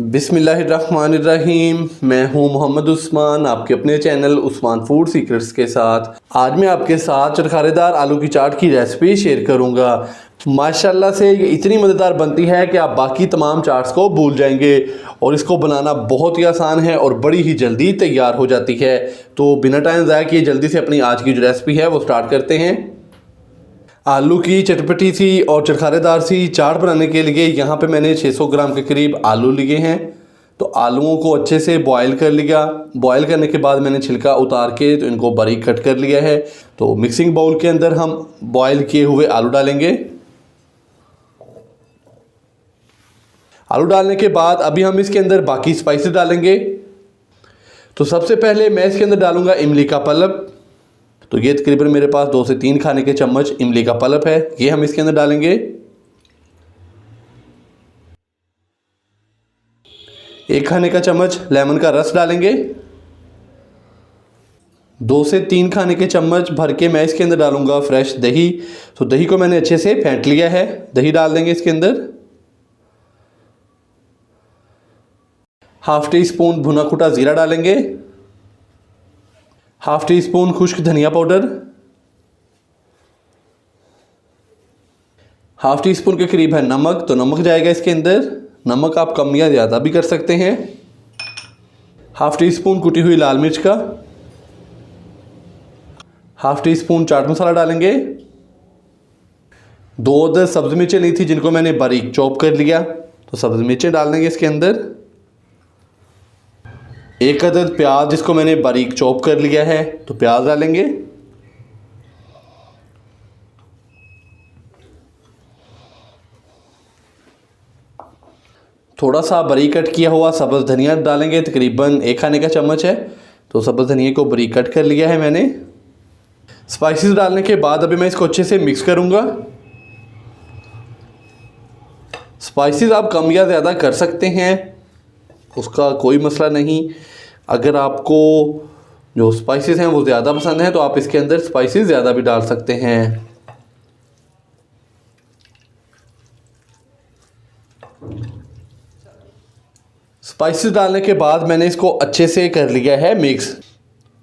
बिस्मिल्लाहिर्रहमानिर्रहीम। मैं हूं मोहम्मद उस्मान, आपके अपने चैनल उस्मान फूड सीक्रेट्स के साथ। आज मैं आपके साथ चटखारेदार आलू की चाट की रेसिपी शेयर करूंगा। माशाल्लाह से ये इतनी मज़ेदार बनती है कि आप बाकी तमाम चाट्स को भूल जाएंगे और इसको बनाना बहुत ही आसान है और बड़ी ही जल्दी तैयार हो जाती है। तो बिना टाइम ज़ाया किए जल्दी से अपनी आज की जो रेसिपी है वो स्टार्ट करते हैं। आलू की चटपटी सी और चटखारेदार सी चाट बनाने के लिए यहाँ पे मैंने 600 ग्राम के करीब आलू लिए हैं। तो आलूओं को अच्छे से बॉयल कर लिया। बॉयल करने के बाद मैंने छिलका उतार के तो इनको बारीक कट कर लिया है। तो मिक्सिंग बाउल के अंदर हम बॉयल किए हुए आलू डालेंगे। आलू डालने के बाद अभी हम इसके अंदर बाकी स्पाइसेस डालेंगे। तो सबसे पहले मैं इसके अंदर डालूंगा इमली का पल्प। तो ये तकरीबन मेरे पास 2 से 3 खाने के चम्मच इमली का पल्प है, ये हम इसके अंदर डालेंगे। 1 खाने का चम्मच लेमन का रस डालेंगे। 2 से 3 खाने के चम्मच भर के मैं इसके अंदर डालूंगा फ्रेश दही। तो दही को मैंने अच्छे से फेंट लिया है, दही डाल देंगे इसके अंदर। हाफ टी स्पून भुना कुटा ज़ीरा डालेंगे। हाफ टी स्पून खुश्क धनिया पाउडर। हाफ टी स्पून के करीब है नमक, तो नमक जाएगा इसके अंदर। नमक आप कम या ज़्यादा भी कर सकते हैं। हाफ टी स्पून कुटी हुई लाल मिर्च का। Half tea spoon chaat masala डालेंगे। 2 अदर सब्ज़ मिर्चें ली थी जिनको मैंने बारीक चॉप कर लिया, तो सब्ज़ मिर्चें डाल देंगे इसके अंदर। 1 अदद प्याज जिसको मैंने बारीक चॉप कर लिया है, तो प्याज डालेंगे। थोड़ा सा बारीक कट किया हुआ सब्ज़ धनिया डालेंगे, तकरीबन 1 खाने का चम्मच है। तो सब्ज़ धनिया को बारीक कट कर लिया है मैंने। स्पाइसेस डालने के बाद अभी मैं इसको अच्छे से मिक्स करूँगा। स्पाइसेस आप कम या ज़्यादा कर सकते हैं, उसका कोई मसला नहीं। अगर आपको जो स्पाइसेस हैं वो ज़्यादा पसंद हैं तो आप इसके अंदर स्पाइसेस ज़्यादा भी डाल सकते हैं। स्पाइसेस डालने के बाद मैंने इसको अच्छे से कर लिया है मिक्स।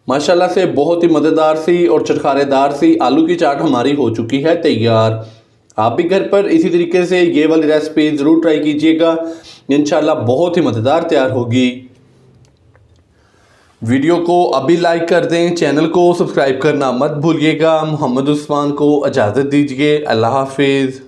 माशाल्लाह से बहुत ही मज़ेदार सी और चटखारेदार सी आलू की चाट हमारी हो चुकी है तैयार। आप भी घर पर इसी तरीके से ये वाली रेसिपी ज़रूर ट्राई कीजिएगा, इंशाल्लाह बहुत ही मज़ेदार तैयार होगी। वीडियो को अभी लाइक कर दें, चैनल को सब्सक्राइब करना मत भूलिएगा। मोहम्मद उस्मान को इजाज़त दीजिए। अल्लाह हाफिज़।